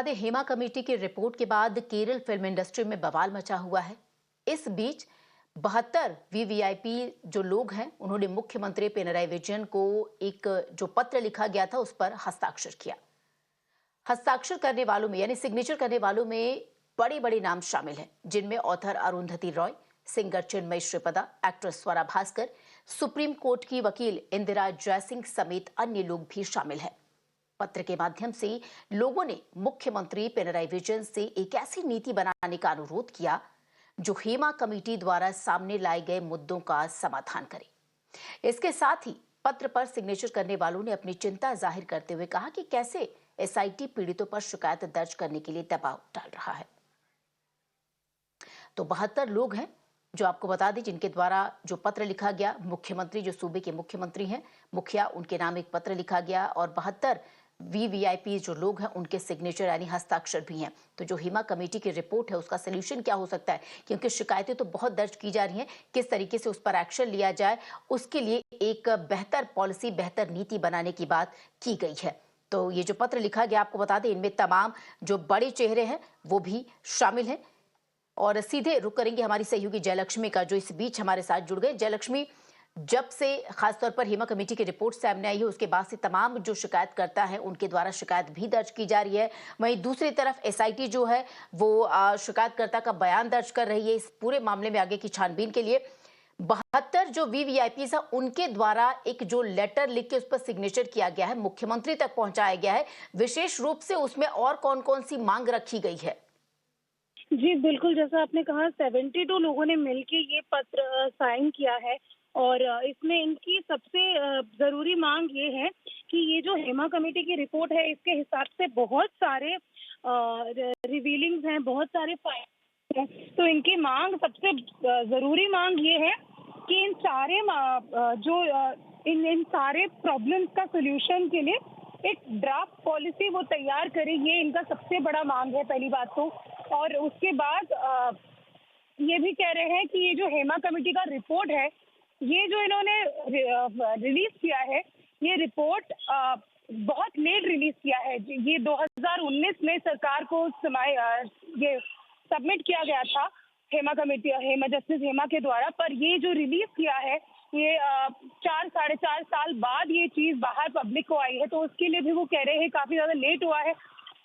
दें, हेमा कमेटी की रिपोर्ट के बाद केरल फिल्म इंडस्ट्री में बवाल मचा हुआ है। इस बीच 72 वीवीआईपी जो लोग हैं, उन्होंने मुख्यमंत्री पिनराई विजयन को एक जो पत्र लिखा गया था उस पर हस्ताक्षर किया। हस्ताक्षर करने वालों में यानी सिग्नेचर करने वालों में बड़े बड़े नाम शामिल हैं, जिनमें ऑथर अरुंधति रॉय, सिंगर चिन्मय Sripada, actress Swara Bhaskar, supreme court की वकील इंदिरा जयसिंह समेत अन्य लोग भी शामिल हैं। पत्र के माध्यम से लोगों ने मुख्यमंत्री पिनराई विजयन से एक ऐसी नीति बनाने का अनुरोध किया जो हेमा कमेटी द्वारा सामने लाए गए मुद्दों का समाधान करे। इसके साथ ही पत्र पर सिग्नेचर करने वालों ने अपनी चिंता जाहिर करते हुए कहा कि कैसे एसआईटी पीड़ितों पर शिकायत दर्ज करने के लिए दबाव डाल रहा है। तो 72 लोग हैं जो आपको बता दें, जिनके द्वारा जो पत्र लिखा गया, मुख्यमंत्री जो सूबे के मुख्यमंत्री हैं, मुखिया, उनके नाम एक पत्र लिखा गया और 72 वीवीआईपी जो लोग हैं उनके सिग्नेचर यानी हस्ताक्षर भी हैं। तो जो हेमा कमेटी की रिपोर्ट है उसका सोल्यूशन क्या हो सकता है, क्योंकि शिकायतें तो बहुत दर्ज की जा रही हैं, किस तरीके से उस पर एक्शन लिया जाए उसके लिए एक बेहतर पॉलिसी, बेहतर नीति बनाने की बात की गई है। तो ये जो पत्र लिखा गया, आपको बता दें, इनमें तमाम जो बड़े चेहरे हैं वो भी शामिल हैं। और सीधे रुक करेंगे हमारी सहयोगी जयलक्ष्मी का, जो इस बीच हमारे साथ जुड़ गए। जयलक्ष्मी, जब से खासतौर पर हेमा कमेटी की रिपोर्ट सामने आई है उसके बाद से तमाम जो शिकायतकर्ता हैं उनके द्वारा शिकायत भी दर्ज की जा रही है। वहीं दूसरी तरफ एसआईटी जो है वो शिकायतकर्ता का बयान दर्ज कर रही है इस पूरे मामले में आगे की छानबीन के लिए। 72 जो वीवीआईपी है उनके द्वारा एक जो लेटर लिख के उस पर सिग्नेचर किया गया है, मुख्यमंत्री तक पहुंचाया गया है, विशेष रूप से उसमें और कौन कौन सी मांग रखी गई है? जी, बिल्कुल, जैसा आपने कहा 72 लोगों ने मिलके ये पत्र साइन किया है और इसमें इनकी सबसे ज़रूरी माँग ये है कि ये जो हेमा कमेटी की रिपोर्ट है, इसके हिसाब से बहुत सारे रिवीलिंग्स हैं, बहुत सारे फाइंड्स हैं। तो इनकी माँग सबसे ज़रूरी माँग ये है कि इन सारे इन सारे प्रॉब्लम्स का सॉल्यूशन के लिए एक ड्राफ्ट पॉलिसी वो तैयार करे, ये इनका सबसे बड़ा माँग है, पहली बात तो। और उसके बाद ये भी कह रहे हैं कि ये जो हेमा कमेटी का रिपोर्ट है, ये जो इन्होंने रिलीज किया है, ये रिपोर्ट बहुत लेट रिलीज किया है। ये 2019 में सरकार को ये सबमिट किया गया था हेमा जस्टिस हेमा के द्वारा, पर ये जो रिलीज किया है ये 4 साढ़े 4 साल बाद ये चीज़ बाहर पब्लिक को आई है, तो उसके लिए भी वो कह रहे हैं काफ़ी ज़्यादा लेट हुआ है।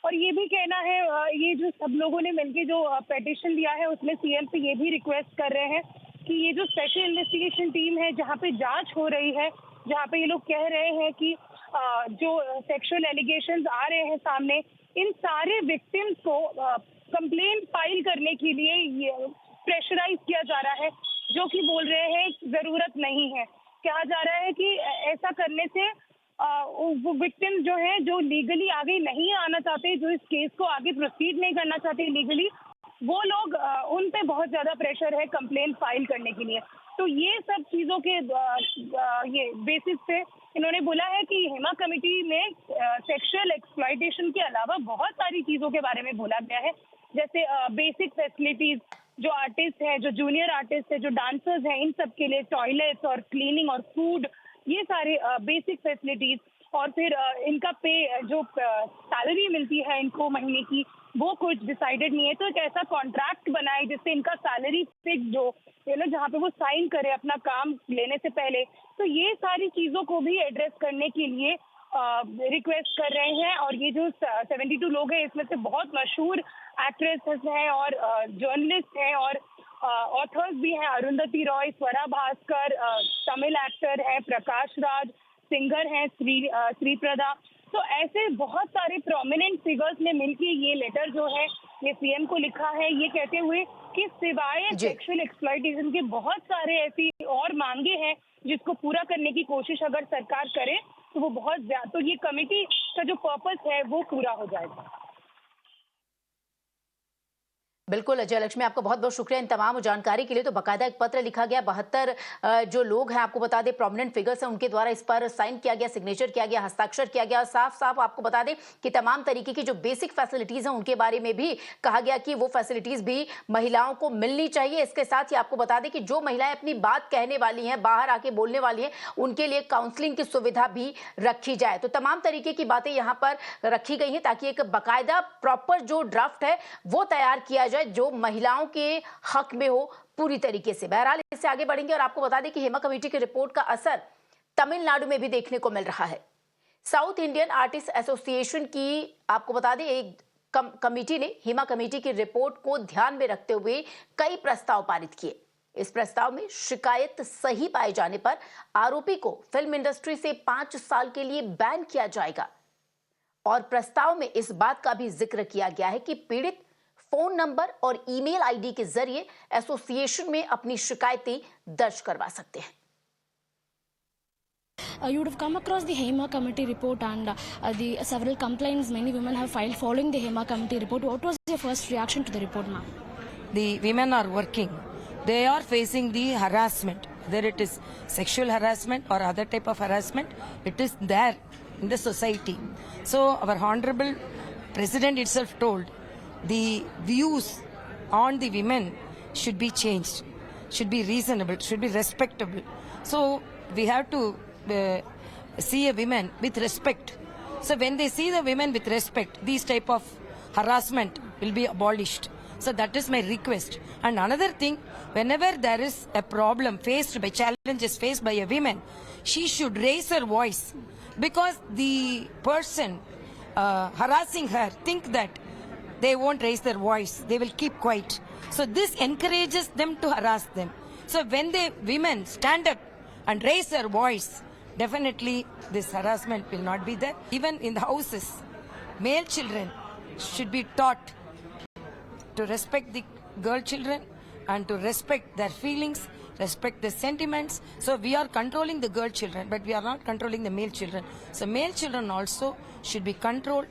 और ये भी कहना है, ये जो सब लोगों ने मिलके जो पिटीशन दिया है उसमें सीएम से ये भी रिक्वेस्ट कर रहे हैं कि ये जो स्पेशल इन्वेस्टिगेशन टीम है जहाँ पे जांच हो रही है, जहाँ पे ये लोग कह रहे हैं कि जो सेक्सुअल एलिगेशंस आ रहे हैं सामने, इन सारे विक्टिम्स को कंप्लेंट फाइल करने के लिए ये प्रेशराइज किया जा रहा है, जो कि बोल रहे हैं ज़रूरत नहीं है। कहा जा रहा है कि ऐसा करने से वो विक्टिम जो है, जो लीगली आगे नहीं आना चाहते, जो इस केस को आगे प्रोसीड नहीं करना चाहते लीगली, वो लोग उन पे बहुत ज़्यादा प्रेशर है कंप्लेंट फाइल करने के लिए। तो ये सब चीज़ों के ये बेसिस पे इन्होंने बोला है कि हेमा कमेटी में सेक्सुअल एक्सप्लॉयटेशन के अलावा बहुत सारी चीज़ों के बारे में बोला गया है, जैसे बेसिक फैसिलिटीज़, जो आर्टिस्ट है, जो जूनियर आर्टिस्ट है, जो डांसर्स हैं, इन सब के लिए टॉयलेट्स और क्लीनिंग और फूड, ये सारे बेसिक फैसिलिटीज। और फिर इनका पे जो सैलरी मिलती है इनको महीने की, वो कुछ डिसाइडेड नहीं है। तो एक ऐसा कॉन्ट्रैक्ट बनाए जिससे इनका सैलरी फिक्स जो जहाँ पे वो साइन करे अपना काम लेने से पहले। तो ये सारी चीज़ों को भी एड्रेस करने के लिए रिक्वेस्ट कर रहे हैं। और ये जो 72 लोग हैं, इसमें से बहुत मशहूर एक्ट्रेसेस हैं और जर्नलिस्ट हैं और ऑथर्स भी हैं। अरुंधति रॉय, स्वरा भास्कर, तमिल एक्टर है, प्रकाश राज, सिंगर हैं, श्रीप्रदा। तो ऐसे बहुत सारे प्रोमिनेंट फिगर्स ने मिलके ये लेटर जो है ये सीएम को लिखा है, ये कहते हुए कि सिवाय जी। सेक्सुअल एक्सप्लॉयटेशन के बहुत सारे ऐसी और मांगे हैं जिसको पूरा करने की कोशिश अगर सरकार करे तो वो बहुत ज्यादा, तो ये कमेटी का जो पर्पस है वो पूरा हो जाएगा। बिल्कुल अजय लक्ष्मी, आपका बहुत बहुत शुक्रिया इन तमाम जानकारी के लिए। तो बाकायदा एक पत्र लिखा गया, 72 जो लोग हैं, आपको बता दें प्रोमिनेंट फिगर्स हैं, उनके द्वारा इस पर साइन किया गया, सिग्नेचर किया गया, हस्ताक्षर किया गया। साफ साफ आपको बता दें कि तमाम तरीके की जो बेसिक फैसिलिटीज हैं उनके बारे में भी कहा गया कि वो फैसिलिटीज भी महिलाओं को मिलनी चाहिए। इसके साथ ही आपको बता दें कि जो महिलाएं अपनी बात कहने वाली हैं, बाहर आके बोलने वाली हैं, उनके लिए काउंसलिंग की सुविधा भी रखी जाए। तो तमाम तरीके की बातें यहाँ पर रखी गई हैं ताकि एक बाकायदा प्रॉपर जो ड्राफ्ट है वो तैयार किया जाए जो महिलाओं के हक में हो पूरी तरीके से। बहरहाल इससे आगे बढ़ेंगे और आपको बता दें कि हेमा कमेटी की रिपोर्ट का असर तमिलनाडु में भी देखने को मिल रहा है। साउथ इंडियन आर्टिस्ट एसोसिएशन की आपको बता दें एक कमेटी ने हेमा कमेटी की रिपोर्ट को ध्यान में रखते हुए कई प्रस्ताव पारित किए। इस प्रस्ताव में शिकायत सही पाए जाने पर आरोपी को फिल्म इंडस्ट्री से 5 साल के लिए बैन किया जाएगा। और प्रस्ताव में इस बात का भी जिक्र किया गया है कि पीड़ित फोन नंबर और ईमेल आईडी के जरिए एसोसिएशन में अपनी शिकायतें दर्ज करवा सकते हैं। You would have come across the HEMA committee report and the several complaints many women have filed following the HEMA committee report. What was your first reaction to the report, ma'am? The women are working. They are facing the harassment. Whether it is sexual harassment or other type of harassment, it is there in the society. So our honorable president itself told the views on the women should be changed, should be reasonable, should be respectable. So we have to see a woman with respect. So when they see the women with respect, these type of harassment will be abolished. So that is my request. And another thing, whenever there is a problem faced by challenges faced by a woman, she should raise her voice, because the person harassing her think that they won't raise their voice, they will keep quiet. So this encourages them to harass them. So when the women stand up and raise their voice, definitely this harassment will not be there. Even in the houses, male children should be taught to respect the girl children and to respect their feelings, respect their sentiments. So we are controlling the girl children, but we are not controlling the male children. So male children also should be controlled.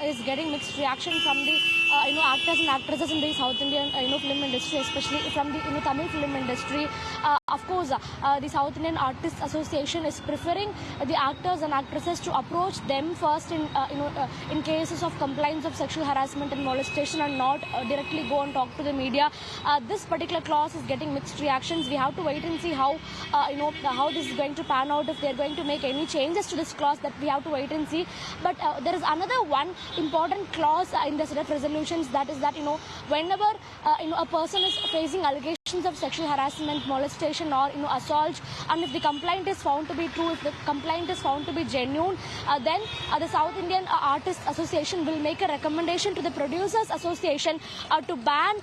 Is getting mixed reaction from the actors and actresses in the South Indian film industry, especially from the Tamil film industry. Of course, the South Indian Artists Association is preferring the actors and actresses to approach them first in cases of complaints of sexual harassment and molestation, and not directly go and talk to the media. This particular clause is getting mixed reactions. We have to wait and see how how this is going to pan out. If they are going to make any changes to this clause, that we have to wait and see. But there is another one important clause in the set of resolutions, that is that whenever a person is facing allegations of sexual harassment, molestation, or assault, and if the complaint is found to be true, if the complaint is found to be genuine, then the South Indian Artists Association will make a recommendation to the Producers Association to ban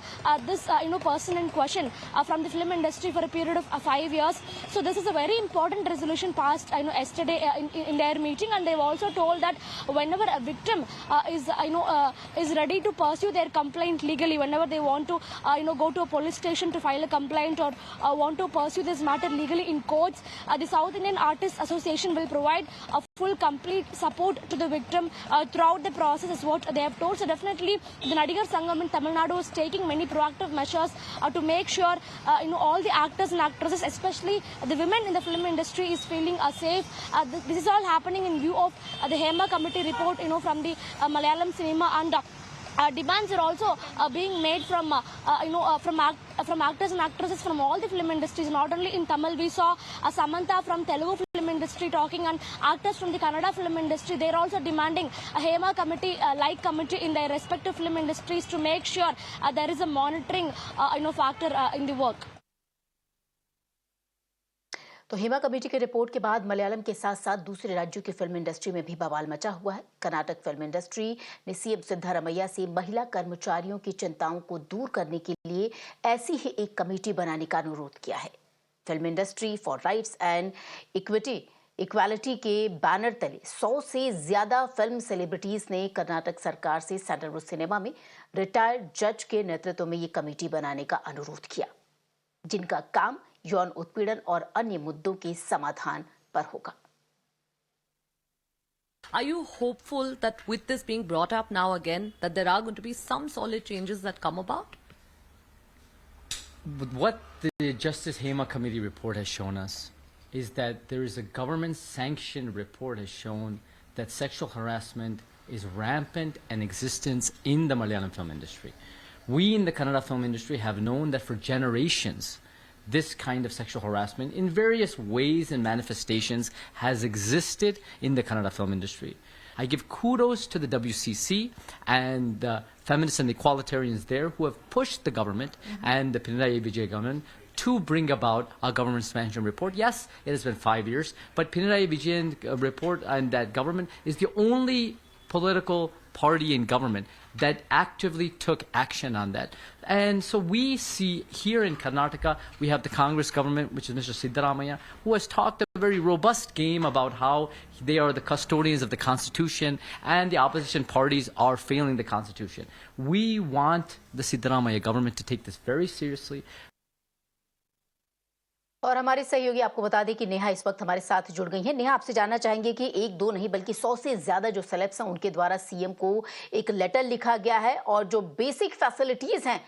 this person in question from the film industry for a period of 5 years. So this is a very important resolution passed yesterday in their meeting, and they've also told that whenever a victim is ready to pursue their complaint legally, whenever they want to go to a police station to file a complaint, or want to pursue this matter legally in courts, the South Indian Artists Association will provide a full complete support to the victim throughout the process, is what they have told. So definitely the Nadigar Sangam in Tamil Nadu is taking many proactive measures to make sure all the actors and actresses, especially the women in the film industry, is feeling safe. This is all happening in view of the HEMA committee report from the Malayalam cinema, and demands are also being made from from actors and actresses from all the film industries. Not only in Tamil, we saw Samantha from Telugu film industry talking, and actors from the Kannada film industry, they are also demanding a HEMA committee like committee in their respective film industries to make sure there is a monitoring factor in the work. तो Hema committee की report के बाद मलयालम के साथ साथ दूसरे राज्यों की फिल्म इंडस्ट्री में भी बवाल मचा हुआ है। कर्नाटक फिल्म इंडस्ट्री ने सीएम सिद्धारमैया से महिला कर्मचारियों की चिंताओं को दूर करने के लिए ऐसी ही एक कमेटी बनाने का अनुरोध किया है। Film industry for rights and equality के बैनर तले 100 से ज्यादा फिल्म सेलिब्रिटीज ने कर्नाटक सरकार से सैंडलवुड सिनेमा में रिटायर्ड जज के नेतृत्व में ये कमेटी बनाने का अनुरोध किया, जिनका काम यौन उत्पीड़न और अन्य मुद्दों के समाधान पर होगा। Are you hopeful that with this being brought up now again, that there are going to be some solid changes that come about? What the Justice Hema Committee report has shown us is that there is a government-sanctioned report has shown that sexual harassment is rampant and existence in the Malayalam film industry. We in the Kannada film industry have known that for generations, this kind of sexual harassment in various ways and manifestations has existed in the Kannada film industry. I give kudos to the WCC and the feminists and equalitarians there who have pushed the government and the Pinarayi Vijay government to bring about a government sanction report. Yes, it has been 5 years, but Pinarayi Vijayan report and that government is the only political party in government that actively took action on that. And so we see here in Karnataka, we have the Congress government, which is Mr. Siddaramaiah, who has talked a very robust game about how they are the custodians of the Constitution and the opposition parties are failing the Constitution. We want the Siddaramaiah government to take this very seriously. और हमारे सहयोगी आपको बता दें कि नेहा इस वक्त हमारे साथ जुड़ गई हैं। नेहा, आपसे जानना चाहेंगे कि एक दो नहीं बल्कि 100 से ज्यादा जो सेलेब्स हैं उनके द्वारा सीएम को एक लेटर लिखा गया है और जो बेसिक फैसिलिटीज हैं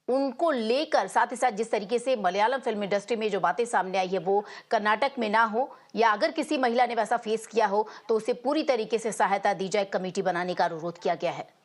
उनको लेकर, साथ ही साथ जिस तरीके से मलयालम फिल्म इंडस्ट्री में जो बातें सामने आई है वो कर्नाटक में ना हो, या अगर किसी महिला ने वैसा फेस किया हो तो उसे पूरी तरीके से सहायता दी जाए, कमेटी बनाने का अनुरोध किया गया है।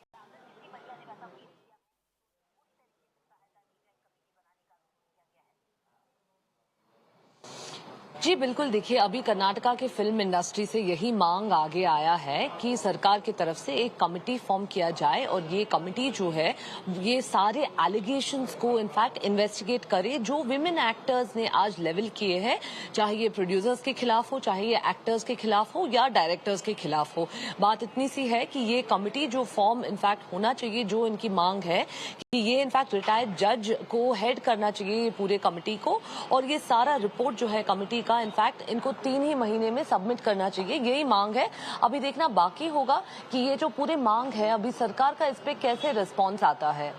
जी बिल्कुल, देखिए अभी कर्नाटका के फिल्म इंडस्ट्री से यही मांग आगे आया है कि सरकार की तरफ से एक कमेटी फॉर्म किया जाए और ये कमेटी जो है ये सारे एलिगेशंस को इनफैक्ट इन्वेस्टिगेट करे जो विमेन एक्टर्स ने आज लेवल किए हैं, चाहे ये प्रोड्यूसर्स के खिलाफ हो, चाहे ये एक्टर्स के खिलाफ हो या डायरेक्टर्स के खिलाफ हो। बात इतनी सी है कि ये कमेटी जो फॉर्म इनफैक्ट होना चाहिए, जो इनकी मांग है कि ये इनफैक्ट रिटायर्ड जज को हेड करना चाहिए ये पूरे कमेटी को, और ये सारा रिपोर्ट जो है कमेटी का इनफैक्ट इनको 3 ही महीने में सबमिट करना चाहिए, यही मांग है। अभी देखना बाकी होगा कि ये जो पूरी मांग है अभी सरकार का इस पे कैसे रिस्पॉन्स आता है।